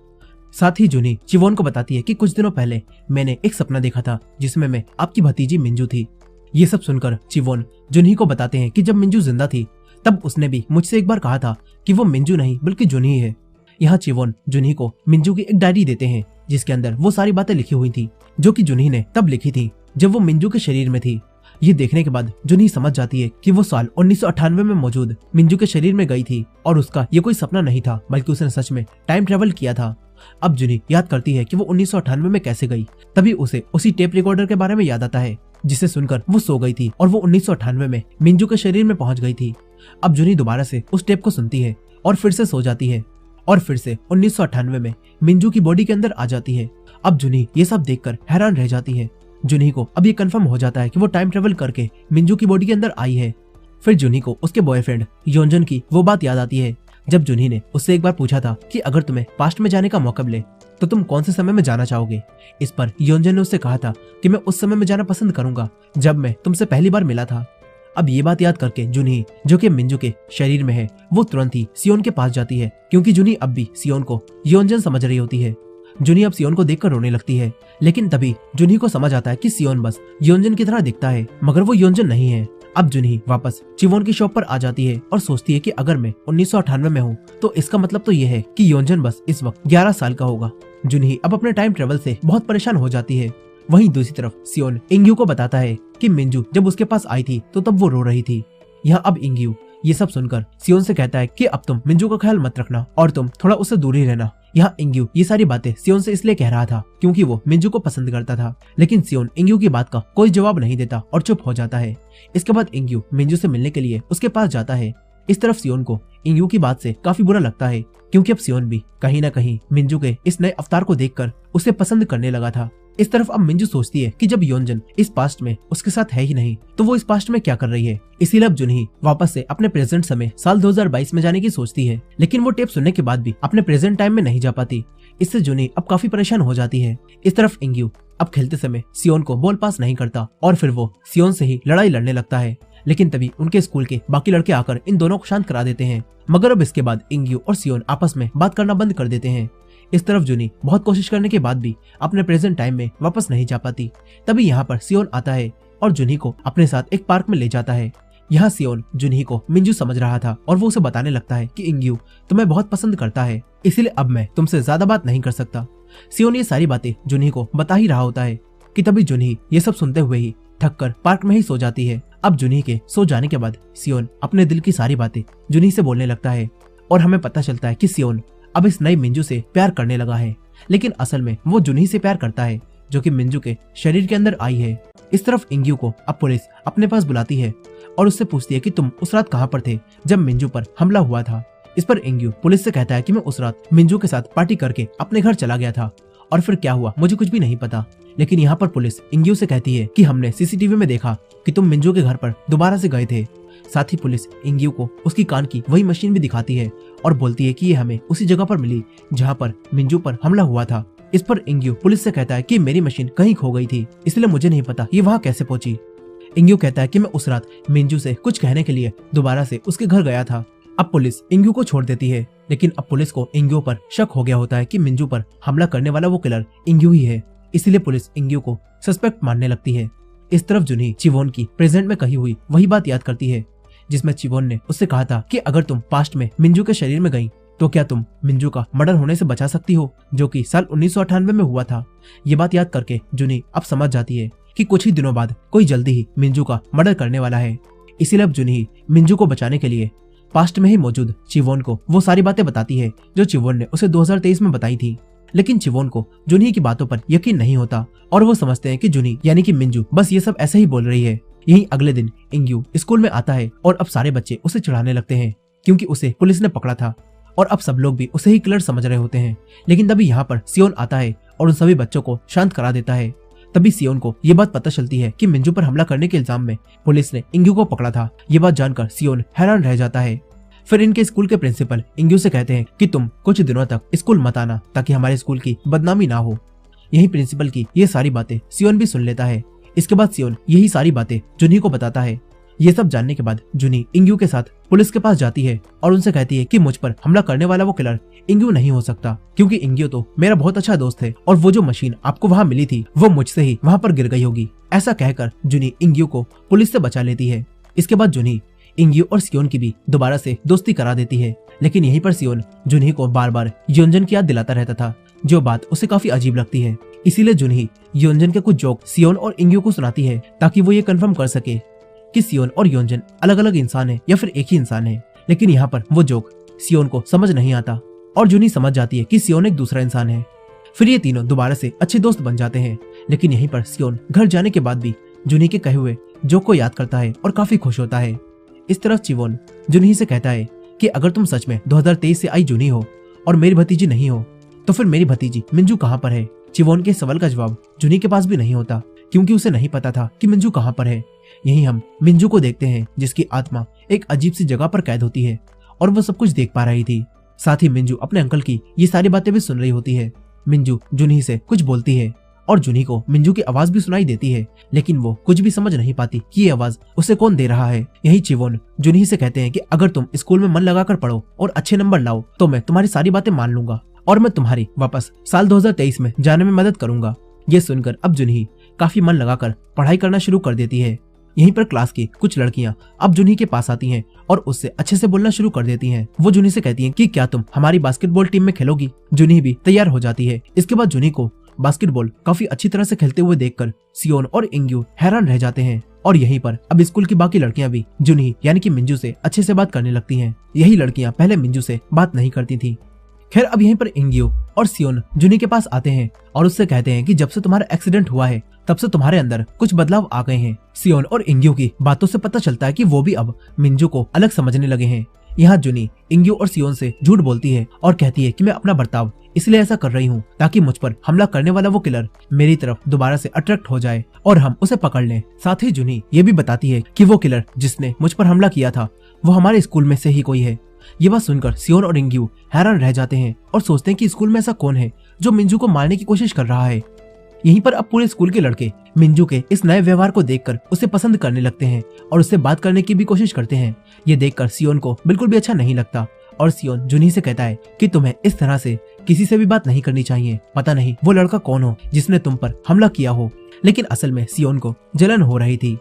साथ ही जुनही चिवोन को बताती है कि कुछ दिनों पहले मैंने एक सपना देखा था जिसमें मैं आपकी भतीजी मिंजू थी। ये सब सुनकर चिवोन जुनही को बताते हैं कि जब मिंजू जिंदा थी तब उसने भी मुझसे एक बार कहा था कि वो मिंजू नहीं बल्कि जुनही है। यहाँ चिवोन जुनही को मिंजू की एक डायरी देते हैं जिसके अंदर वो सारी बातें लिखी हुई थी जो कि जुनही ने तब लिखी थी जब वो मिंजू के शरीर में थी। ये देखने के बाद जुनही समझ जाती है कि वो साल 1998 में मौजूद मिंजू के शरीर में गई थी और उसका ये कोई सपना नहीं था बल्कि उसने सच में टाइम ट्रेवल किया था। अब जुनही याद करती है कि वो 1998 में कैसे गई। तभी उसे उसी टेप रिकॉर्डर के बारे में याद आता है जिसे सुनकर वो सो गई थी और वो 1998 में मिंजू के शरीर में पहुंच गई थी। अब जुनही दोबारा से उस टेप को सुनती है और फिर से सो जाती है और फिर से 1998 में मिंजू की बॉडी के अंदर आ जाती है। अब जुनही ये सब देखकर हैरान रह जाती है। जुनही को अब ये कंफर्म हो जाता है कि वो टाइम ट्रेवल करके मिंजू की बॉडी के अंदर आई है। फिर जुनही को उसके बॉयफ्रेंड योंजन की वो बात याद आती है जब जुनही ने उससे एक बार पूछा था कि अगर तुम्हें पास्ट में जाने का मौका मिले तो तुम कौन से समय में जाना चाहोगे। इस पर योंजन ने उससे कहा था कि मैं उस समय में जाना पसंद करूंगा जब मैं तुमसे पहली बार मिला था। अब ये बात याद करके जुनही जो कि मिंजू के शरीर में है वो तुरंत ही सियोन के पास जाती है क्योंकि जुनही अब भी सियोन को योंजन समझ रही होती है। जुनही अब सियोन को देखकर रोने लगती है लेकिन तभी जुनही को समझ आता है कि सियोन बस योंजन की तरह दिखता है मगर वो योंजन नहीं है। अब जुनही वापस चिवोन की शॉप पर आ जाती है और सोचती है कि अगर मैं 1998 में हूँ तो इसका मतलब तो ये है कि योंजन बस इस वक्त 11 साल का होगा। जुनही अब अपने टाइम ट्रेवल से बहुत परेशान हो जाती है। वहीं दूसरी तरफ सियोन इंग्यू को बताता है कि मिंजू जब उसके पास आई थी तो तब वो रो रही थी। यहाँ अब इंग्यू ये सब सुनकर सियोन से कहता है कि अब तुम मिंजू का ख्याल मत रखना और तुम थोड़ा उससे दूर ही रहना। यहाँ इंग्यू ये सारी बातें सियोन से इसलिए कह रहा था क्योंकि वो मिंजू को पसंद करता था, लेकिन सियोन इंग्यू की बात का कोई जवाब नहीं देता और चुप हो जाता है। इसके बाद इंग्यू मिंजू से मिलने के लिए उसके पास जाता है। इस तरफ सियोन को इंग्यू की बात से काफी बुरा लगता है क्योंकि अब सियोन भी कहीं ना कहीं मिंजू के इस नए अवतार को देखकर उसे पसंद करने लगा था। इस तरफ अब मिंजू सोचती है कि जब योंजन इस पास्ट में उसके साथ है ही नहीं तो वो इस पास्ट में क्या कर रही है। इसीलिए अब जुनही वापस से अपने प्रेजेंट समय साल 2022 में जाने की सोचती है, लेकिन वो टेप सुनने के बाद भी अपने प्रेजेंट टाइम में नहीं जा पाती। इससे जुनही अब काफी परेशान हो जाती है। इस तरफ इंग्यू अब खेलते समय सियोन को बॉल पास नहीं करता और फिर वो सियोन से ही लड़ाई लड़ने लगता है, लेकिन तभी उनके स्कूल के बाकी लड़के आकर इन दोनों को शांत करा देते हैं। मगर अब इसके बाद इंग्यू और सियोन आपस में बात करना बंद कर देते हैं। इस तरफ जुनी बहुत कोशिश करने के बाद भी अपने प्रेजेंट टाइम में वापस नहीं जा पाती। तभी यहाँ पर सियोन आता है और जुनी को अपने साथ एक पार्क में ले जाता है। यहाँ सियोन जुनी को मिंजू समझ रहा था और वो उसे बताने लगता है कि इंग्यू तुम्हें बहुत पसंद करता है, इसलिए अब मैं तुमसे ज्यादा बात नहीं कर सकता। सियोन ये सारी बातें जुनी को बता ही रहा होता है कि तभी जुनी ये सब सुनते हुए ही थक कर पार्क में ही सो जाती है। अब जुनी के सो जाने के बाद सियोन अपने दिल की सारी बातें जुनी से बोलने लगता है और हमें पता चलता है कि सियोन अब इस नई मिंजू से प्यार करने लगा है, लेकिन असल में वो जुनी से प्यार करता है जो कि मिंजू के शरीर के अंदर आई है। इस तरफ इंग्यू को अब पुलिस अपने पास बुलाती है और उससे पूछती है कि तुम उस रात कहाँ पर थे जब मिंजू पर हमला हुआ था। इस पर इंग्यू पुलिस से कहता है कि मैं उस रात मिंजू के साथ पार्टी करके अपने घर चला गया था और फिर क्या हुआ मुझे कुछ भी नहीं पता। लेकिन यहाँ पर पुलिस इंग्यू से कहती है कि हमने सीसीटीवी में देखा कि तुम मिंजू के घर पर दोबारा से गए थे। साथ ही पुलिस इंग्यू को उसकी कान की वही मशीन भी दिखाती है और बोलती है कि ये हमें उसी जगह पर मिली जहाँ पर मिंजू पर हमला हुआ था। इस पर इंग्यू पुलिस से कहता है कि मेरी मशीन कहीं खो गई थी, इसलिए मुझे नहीं पता ये वहाँ कैसे पहुंची। इंग्यू कहता है कि मैं उस रात मिंजू से कुछ कहने के लिए दोबारा से उसके घर गया था। अब पुलिस इंग्यू को छोड़ देती है, लेकिन अब पुलिस को इंग्यू पर शक हो गया होता है कि मिंजू पर हमला करने वाला वो किलर इंग्यू ही है, इसीलिए पुलिस इंग्यू को सस्पेक्ट मानने लगती है। इस तरफ जुनी चिवोन की प्रेजेंट में कही हुई वही बात याद करती है जिसमें चिवोन ने उससे कहा था कि अगर तुम पास्ट में मिंजू के शरीर में गई तो क्या तुम मिंजू का मर्डर होने से बचा सकती हो, जो कि साल 1998 में हुआ था। ये बात याद करके जुनी अब समझ जाती है कि कुछ ही दिनों बाद कोई जल्दी ही मिंजू का मर्डर करने वाला है। इसीलिए अब जुनही मिंजू को बचाने के लिए पास्ट में ही मौजूद चिवोन को वो सारी बातें बताती है जो चिवोन ने उसे 2023 में बताई थी। लेकिन चिवोन को जुनही की बातों पर यकीन नहीं होता और वो समझते हैं कि जुनही यानी कि मिंजू बस ये सब ऐसे ही बोल रही है। यही अगले दिन इंग्यू स्कूल में आता है और अब सारे बच्चे उसे चिढ़ाने लगते हैं क्योंकि उसे पुलिस ने पकड़ा था और अब सब लोग भी उसे ही किलर समझ रहे होते हैं। लेकिन तभी यहाँ पर सियोन आता है और उन सभी बच्चों को शांत करा देता है। तभी सियोन को ये बात पता चलती है कि मिंजू पर हमला करने के इल्जाम में पुलिस ने इंग्यू को पकड़ा था। ये बात जानकर सियोन हैरान रह जाता है। फिर इनके स्कूल के प्रिंसिपल इंग्यू से कहते हैं कि तुम कुछ दिनों तक स्कूल मत आना ताकि हमारे स्कूल की बदनामी ना हो। यही प्रिंसिपल की ये सारी बातें सियोन भी सुन लेता है। इसके बाद सियोन यही सारी बातें जुनही को बताता है। ये सब जानने के बाद जुनही इंग्यू के साथ पुलिस के पास जाती है और उनसे कहती है कि मुझ पर हमला करने वाला वो किलर इंग्यू नहीं हो सकता क्योंकि इंग्यू तो मेरा बहुत अच्छा दोस्त है और वो जो मशीन आपको वहाँ मिली थी वो मुझसे ही वहाँ पर गिर गई होगी। ऐसा कहकर जुनही इंग्यू को पुलिस से बचा लेती है। इसके बाद जुनही इंग्यू और सियोन की भी दोबारा से दोस्ती करा देती है। लेकिन यहीं पर सियोन जुनही को बार बार योंजन की याद दिलाता रहता था, जो बात उसे काफी अजीब लगती है। इसीलिए जुनही योंजन के कुछ जोक सियोन और इंग्यू को सुनाती है ताकि वो ये कंफर्म कर सके कि सियोन और योंजन अलग अलग इंसान है या फिर एक ही इंसान है। लेकिन यहाँ पर वो जोक सियोन को समझ नहीं आता और जुनही समझ जाती है कि सियोन एक दूसरा इंसान है। फिर ये तीनों दोबारा से अच्छे दोस्त बन जाते हैं। लेकिन यहीं पर सियोन घर जाने के बाद भी जुनही के कहे हुए जोक को याद करता है और काफी खुश होता है। इस तरफ चिवोन जुनही से कहता है कि अगर तुम सच में 2023 से आई जुनही हो और मेरी भतीजी नहीं हो तो फिर मेरी भतीजी मिंजू कहाँ पर है। चिवोन के सवाल का जवाब जुनही के पास भी नहीं होता क्योंकि उसे नहीं पता था कि मिंजू कहाँ पर है। यहीं हम मिंजू को देखते हैं जिसकी आत्मा एक अजीब सी जगह पर कैद होती है और वो सब कुछ देख पा रही थी। साथ ही मिंजू अपने अंकल की ये सारी बातें भी सुन रही होती है। मिंजू जुनही से कुछ बोलती है और जुनही को मिंजू की आवाज भी सुनाई देती है, लेकिन वो कुछ भी समझ नहीं पाती कि ये आवाज उसे कौन दे रहा है। यही चिवोन जुनही से कहते हैं कि अगर तुम स्कूल में मन लगाकर पढ़ो और अच्छे नंबर लाओ तो मैं तुम्हारी सारी बातें मान लूंगा और मैं तुम्हारी वापस साल 2023 में जाने में मदद करूंगा। ये सुनकर अब जुनही काफी मन लगाकर पढ़ाई करना शुरू कर देती है। यहीं पर क्लास की कुछ लड़कियां अब जुनही के पास आती हैं और उससे अच्छे से बोलना शुरू कर देती हैं। वो जुनही से कहती हैं कि क्या तुम हमारी बास्केटबॉल टीम में खेलोगी। जुनही भी तैयार हो जाती है। इसके बाद जुनही को बास्केटबॉल काफी अच्छी तरह से खेलते हुए देखकर सियोन और इंग्यू हैरान रह जाते हैं और यहीं पर अब स्कूल की बाकी लड़कियां भी जुनही यानी कि मिंजू से अच्छे से बात करने लगती हैं। यही लड़कियां पहले मिंजू से बात नहीं करती थी। खैर अब यहीं पर इंग्यू और सियोन जुनही के पास आते हैं और उससे कहते हैं कि जब से तुम्हारा एक्सीडेंट हुआ है तब से तुम्हारे अंदर कुछ बदलाव आ गए हैं। सियोन और इंग्यू की बातों से पता चलता है कि वो भी अब मिंजू को अलग समझने लगे हैं। यहाँ जुनी इंग्यू और सियोन से झूठ बोलती है और कहती है कि मैं अपना बर्ताव इसलिए ऐसा कर रही हूँ ताकि मुझ पर हमला करने वाला वो किलर मेरी तरफ दोबारा से अट्रैक्ट हो जाए और हम उसे पकड़ लें। साथ ही जुनी ये भी बताती है कि वो किलर जिसने मुझ पर हमला किया था वो हमारे स्कूल में से ही कोई है। ये बात सुनकर सियोन और इंग्यू हैरान रह जाते हैं और सोचते हैं कि स्कूल में ऐसा कौन है जो मिंजू को मारने की कोशिश कर रहा है। यहीं पर अब पूरे स्कूल के लड़के मिंजू के इस नए व्यवहार को देखकर उसे पसंद करने लगते हैं और उससे बात करने की भी कोशिश करते हैं। ये देखकर सियोन को बिल्कुल भी अच्छा नहीं लगता और सियोन जुनी से कहता है कि तुम्हें इस तरह से किसी से भी बात नहीं करनी चाहिए। पता नहीं वो लड़का कौन हो जिसने तुम पर हमला किया हो। लेकिन असल में सियोन को जलन हो रही थी।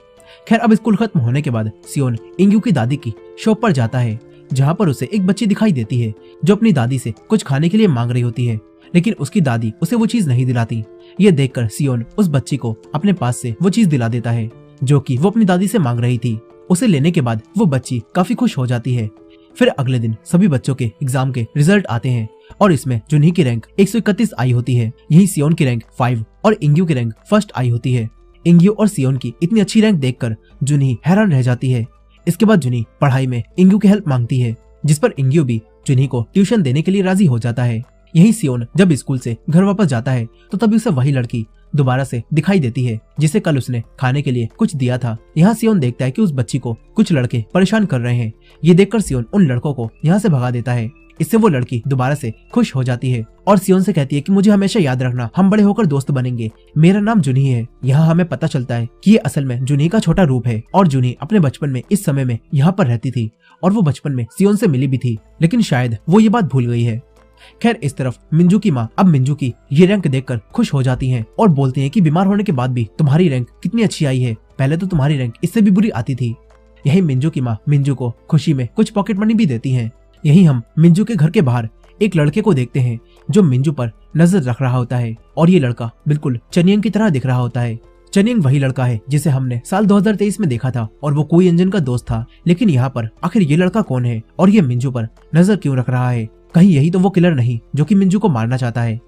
खैर अब स्कूल खत्म होने के बाद सियोन इंग्यू की दादी की शॉप पर जाता है जहाँ पर उसे एक बच्ची दिखाई देती है जो अपनी दादी से कुछ खाने के लिए मांग रही होती है, लेकिन उसकी दादी उसे वो चीज नहीं दिलाती। ये देखकर सियोन उस बच्ची को अपने पास से वो चीज दिला देता है जो कि वो अपनी दादी से मांग रही थी। उसे लेने के बाद वो बच्ची काफी खुश हो जाती है। फिर अगले दिन सभी बच्चों के एग्जाम के रिजल्ट आते हैं और इसमें जुनही की रैंक 131 आई होती है। यही सियोन की रैंक 5 और इंग्यू की रैंक फर्स्ट आई होती है। इंग्यू और सियोन की इतनी अच्छी रैंक देखकर जुनही हैरान रह जाती है। इसके बाद जुनही पढ़ाई में इंग्यू की हेल्प मांगती है, जिस पर इंग्यू भी जुनही को ट्यूशन देने के लिए राजी हो जाता है। यही सियोन जब स्कूल से घर वापस जाता है तो तभी उसे वही लड़की दोबारा से दिखाई देती है जिसे कल उसने खाने के लिए कुछ दिया था। यहाँ सियोन देखता है कि उस बच्ची को कुछ लड़के परेशान कर रहे हैं। ये देखकर सियोन उन लड़कों को यहाँ से भगा देता है। इससे वो लड़की दोबारा से खुश हो जाती है और सियोन से कहती है कि मुझे हमेशा याद रखना, हम बड़े होकर दोस्त बनेंगे, मेरा नाम जुनही है। यहाँ हमें पता चलता है कि ये असल में जुनही का छोटा रूप है और जुनही अपने बचपन में इस समय में यहाँ पर रहती थी और वो बचपन में सियोन से मिली भी थी, लेकिन शायद वो ये बात भूल गई है। खैर इस तरफ मिंजू की माँ अब मिंजू की ये रैंक देखकर खुश हो जाती हैं और बोलती हैं कि बीमार होने के बाद भी तुम्हारी रैंक कितनी अच्छी आई है, पहले तो तुम्हारी रैंक इससे भी बुरी आती थी। यही मिंजू की माँ मिंजू को खुशी में कुछ पॉकेट मनी भी देती हैं। यही हम मिंजू के घर के बाहर एक लड़के को देखते हैं जो मिंजू पर नजर रख रहा होता है और ये लड़का बिल्कुल चनियन की तरह दिख रहा होता है। चनिंग वही लड़का है जिसे हमने साल 2023 में देखा था और वो कोई इंजन का दोस्त था। लेकिन यहाँ पर आखिर ये लड़का कौन है और ये मिंजू पर नजर क्यों रख रहा है? कहीं यही तो वो किलर नहीं जो कि मिंजू को मारना चाहता है।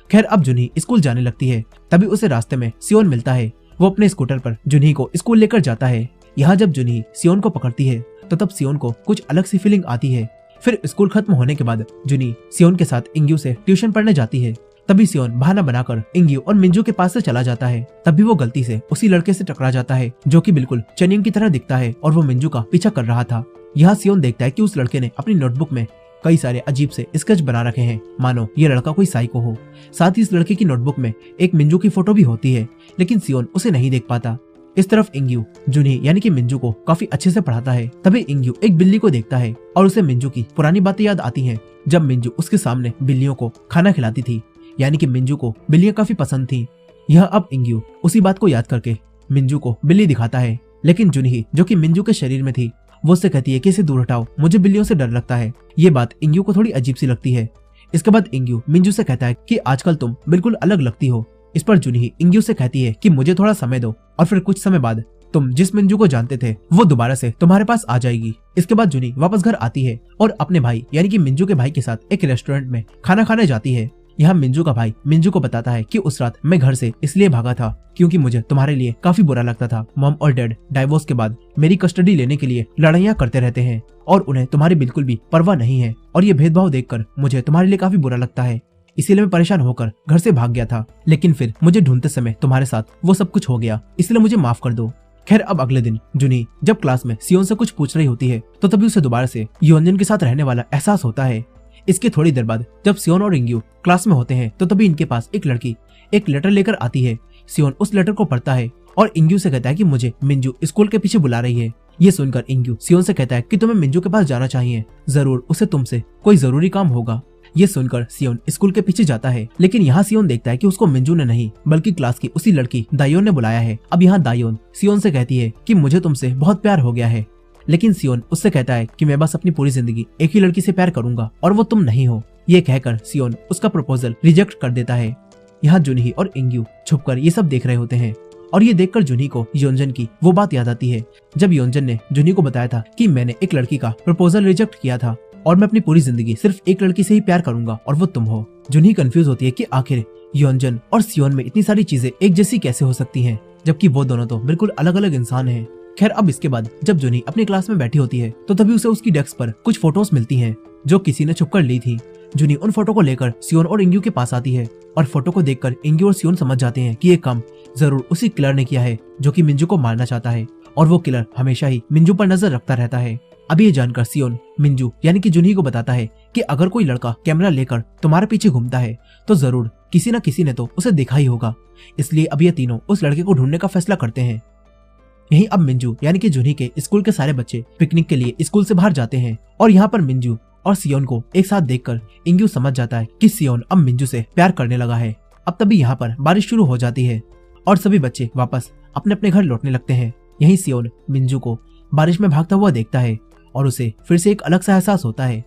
खैर अब जुनी स्कूल जाने लगती है, तभी उसे रास्ते में सियोन मिलता है। वो अपने स्कूटर पर जुनी को स्कूल लेकर जाता है। यहाँ जब जुनी सियोन को पकड़ती है तो तब सियोन को कुछ अलग सी फीलिंग आती है। फिर स्कूल खत्म होने के बाद जुनी सियोन के साथ इंग्यू से ट्यूशन पढ़ने जाती है। तभी सियोन बहाना बनाकर इंग्यू और मिंजू के पास से चला जाता है। तभी वो गलती से उसी लड़के से टकरा जाता है जो कि बिल्कुल चनिंग की तरह दिखता है और वो मिंजू का पीछा कर रहा था। यहाँ सियोन देखता है कि उस लड़के ने अपनी नोटबुक में कई सारे अजीब से स्केच बना रखे हैं, मानो ये लड़का कोई साइको हो। साथ ही इस लड़के की नोटबुक में एक मिंजू की फोटो भी होती है, लेकिन सियोन उसे नहीं देख पाता। इस तरफ इंग्यू जुनी यानी कि मिंजू को काफी अच्छे से पढ़ाता है। तभी इंग्यू एक बिल्ली को देखता है और उसे मिंजू की पुरानी बातें याद आती हैं, जब मिंजू उसके सामने बिल्लियों को खाना खिलाती थी। यानी कि मिंजू को बिल्लियां काफी पसंद थी। यह अब इंग्यू उसी बात को याद करके मिंजू को बिल्ली दिखाता है, लेकिन जुनी जो कि मिंजू के शरीर में थी वो उससे कहती है कि इसे दूर हटाओ, मुझे बिल्लियों से डर लगता है। ये बात इंग्यू को थोड़ी अजीब सी लगती है। इसके बाद इंग्यू मिंजू से कहता है कि आजकल तुम बिल्कुल अलग लगती हो। इस पर जुनी इंग्यू से कहती है कि मुझे थोड़ा समय दो और फिर कुछ समय बाद तुम जिस मिंजू को जानते थे वो दोबारा से तुम्हारे पास आ जाएगी। इसके बाद जुनी वापस घर आती है और अपने भाई यानी कि मिंजू के भाई के साथ एक रेस्टोरेंट में खाना खाने जाती है। यहाँ मिंजू का भाई मिंजू को बताता है कि उस रात मैं घर से इसलिए भागा था क्योंकि मुझे तुम्हारे लिए काफी बुरा लगता था। मॉम और डैड डाइवोर्स के बाद मेरी कस्टडी लेने के लिए लड़ाइयाँ करते रहते हैं और उन्हें तुम्हारी बिल्कुल भी परवाह नहीं है, और ये भेदभाव देखकर मुझे तुम्हारे लिए काफी बुरा लगता है। इसीलिए मैं परेशान होकर घर से भाग गया था, लेकिन फिर मुझे ढूंढते समय तुम्हारे साथ वो सब कुछ हो गया, इसलिए मुझे माफ कर दो। खैर अब अगले दिन जुनी जब क्लास में सियोन से कुछ पूछ रही होती है तो तभी उसे दोबारा से योंजन के साथ रहने वाला एहसास होता है। इसके थोड़ी देर बाद जब सियोन और इंग्यू क्लास में होते हैं तो तभी इनके पास एक लड़की एक लेटर लेकर आती है। सियोन उस लेटर को पढ़ता है और इंग्यू से कहता है कि मुझे मिंजू स्कूल के पीछे बुला रही है। ये सुनकर इंग्यू सियोन से कहता है कि तुम्हें मिंजू के पास जाना चाहिए, जरूर उसे तुमसे कोई जरूरी काम होगा। ये सुनकर सियोन स्कूल के पीछे जाता है, लेकिन यहाँ सियोन देखता है कि उसको मिंजू ने नहीं बल्कि क्लास की उसी लड़की दायोन ने बुलाया है। अब यहाँ दायोन सियोन से कहती है कि मुझे तुमसे बहुत प्यार हो गया है, लेकिन सियोन उससे कहता है कि मैं बस अपनी पूरी जिंदगी एक ही लड़की से प्यार करूंगा और वो तुम नहीं हो। ये कहकर सियोन उसका प्रपोजल रिजेक्ट कर देता है। यहाँ जुनही और इंग्यू छुपकर ये सब देख रहे होते हैं और ये देखकर जुनही को योंजन की वो बात याद आती है जब योंजन ने जुनही को बताया था कि मैंने एक लड़की का प्रपोजल रिजेक्ट किया था और मैं अपनी पूरी जिंदगी सिर्फ एक लड़की से ही प्यार करूंगा और वो तुम हो। जुनही कंफ्यूज होती है कि आखिर योंजन और सियोन में इतनी सारी चीजें एक जैसी कैसे हो सकती हैं, जबकि वो दोनों तो बिल्कुल अलग अलग इंसान हैं। खैर अब इसके बाद जब जुनही अपनी क्लास में बैठी होती है तो तभी उसे उसकी डेस्क पर कुछ फोटोज मिलती हैं जो किसी ने छुपकर ली थी। जुनही उन फोटो को लेकर सियोन और इंग्यू के पास आती है और फोटो को देखकर इंग्यू और सियोन समझ जाते हैं कि ये काम जरूर उसी किलर ने किया है जो कि मिंजू को मारना चाहता है, और वो किलर हमेशा ही मिंजू पर नजर रखता रहता है। अब ये जानकर सियोन मिंजू यानी कि जुनही को बताता है कि अगर कोई लड़का कैमरा लेकर तुम्हारे पीछे घूमता है तो जरूर किसी न किसी ने तो उसे देखा ही होगा। इसलिए अब ये तीनों उस लड़के को ढूंढने का फैसला करते हैं। यहीं अब मिंजू यानी कि जुनही के स्कूल के सारे बच्चे पिकनिक के लिए स्कूल से बाहर जाते हैं और यहाँ पर मिंजू और सियोन को एक साथ देखकर इंग्यू समझ जाता है कि सियोन अब मिंजू से प्यार करने लगा है। अब तभी यहाँ पर बारिश शुरू हो जाती है और सभी बच्चे वापस अपने अपने घर लौटने लगते हैं। यहीं सियोन मिंजू को बारिश में भागता हुआ देखता है और उसे फिर से एक अलग सा एहसास होता है।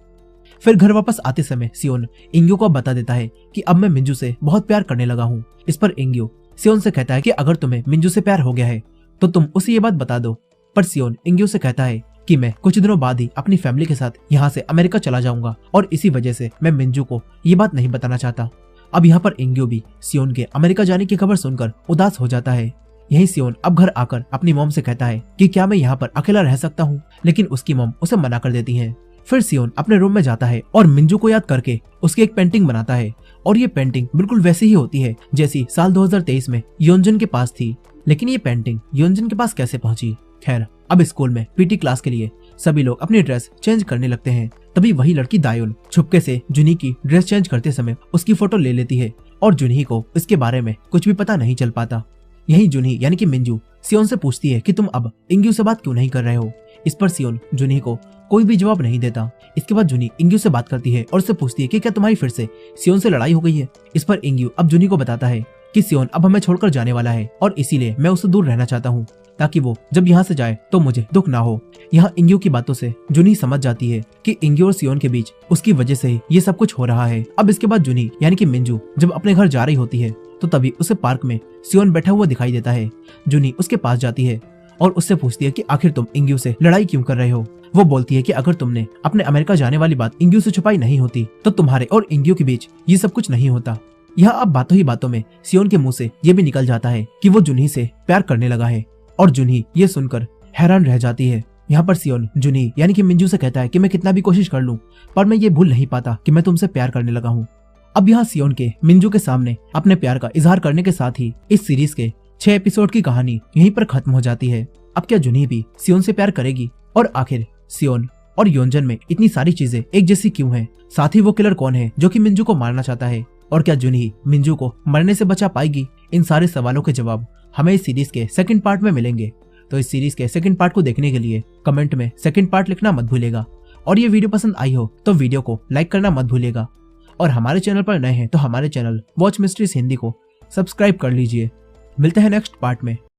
फिर घर वापस आते समय सियोन इंग्यू को बता देता है कि अब मैं मिंजू से बहुत प्यार करने लगा हूँ। इस पर इंग्यू सियोन से कहता है कि अगर तुम्हें मिंजू से प्यार हो गया है तो तुम उसे ये बात बता दो। पर सियोन इंग्यू से कहता है कि मैं कुछ दिनों बाद ही अपनी फैमिली के साथ यहाँ से अमेरिका चला जाऊंगा और इसी वजह से मैं मिंजू को ये बात नहीं बताना चाहता। अब यहाँ पर इंग्यू भी सियोन के अमेरिका जाने की खबर सुनकर उदास हो जाता है। यही सियोन अब घर आकर अपनी मॉम से कहता है कि क्या मैं यहाँ पर अकेला रह सकता हूँ, लेकिन उसकी मॉम उसे मना कर देती है। फिर सियोन अपने रूम में जाता है और मिंजू को याद करके उसकी एक पेंटिंग बनाता है और ये पेंटिंग बिल्कुल वैसी ही होती है जैसी साल 2023 में योंजन के पास थी। लेकिन ये पेंटिंग योंजन के पास कैसे पहुंची? खैर अब स्कूल में पीटी क्लास के लिए सभी लोग अपनी ड्रेस चेंज करने लगते हैं। तभी वही लड़की दायोन छुपके से जुनही की ड्रेस चेंज करते समय उसकी फोटो ले लेती है और जुनही को इसके बारे में कुछ भी पता नहीं चल पाता। यही जुनही यानी कि मिंजू सियोन से पूछती है कि तुम अब इंग्यू से बात क्यों नहीं कर रहे हो। इस पर सियोन जुनही को कोई भी जवाब नहीं देता। इसके बाद जुनही इंग्यू से बात करती है और उससे पूछती है कि क्या तुम्हारी फिर से सियोन से लड़ाई हो गई है। इस पर इंग्यू अब जुनही को बताता है कि सियोन अब हमें छोड़कर जाने वाला है और इसीलिए मैं उससे दूर रहना चाहता हूँ ताकि वो जब यहाँ से जाए तो मुझे दुख ना हो। यहाँ इंग्यू की बातों से जुनही समझ जाती है कि इंग्यू और सियोन के बीच उसकी वजह से ही ये सब कुछ हो रहा है। अब इसके बाद जुनही यानी कि मिंजू जब अपने घर जा रही होती है तो तभी उसे पार्क में सियोन बैठा हुआ दिखाई देता है। जुनी उसके पास जाती है और उससे पूछती है कि आखिर तुम इंग्यू से लड़ाई क्यों कर रहे हो। वो बोलती है कि अगर तुमने अपने अमेरिका जाने वाली बात इंग्यू से छुपाई नहीं होती तो तुम्हारे और इंग्यू के बीच ये सब कुछ नहीं होता। यह अब बातों ही बातों में सियोन के मुंह से ये भी निकल जाता है कि वो जुनी से प्यार करने लगा है और जुनी ये सुनकर हैरान रह जाती है। यहाँ पर सियोन जुनी यानी कि मिंजू से कहता है कि मैं कितना भी कोशिश कर लूं पर मैं ये भूल नहीं पाता कि मैं तुमसे प्यार करने लगा हूँ। अब यहाँ सियोन के मिंजू के सामने अपने प्यार का इजहार करने के साथ ही इस सीरीज के 6 एपिसोड की कहानी यहीं पर खत्म हो जाती है। अब क्या जुनी भी सियोन से प्यार करेगी और आखिर सियोन और योंजन में इतनी सारी चीजें एक जैसी क्यों हैं? साथ ही वो किलर कौन है जो कि मिंजू को मारना चाहता है और क्या जुनी मिंजू को मरने से बचा पाएगी? इन सारे सवालों के जवाब हमें इस सीरीज के सेकंड पार्ट में मिलेंगे। तो इस सीरीज के सेकंड पार्ट को देखने के लिए कमेंट में सेकंड पार्ट लिखना मत भूलिएगा और ये वीडियो पसंद आई हो तो वीडियो को लाइक करना मत भूलिएगा और हमारे चैनल पर नए हैं तो हमारे चैनल वॉच मिस्ट्रीज हिंदी को सब्सक्राइब कर लीजिए। मिलते हैं नेक्स्ट पार्ट में।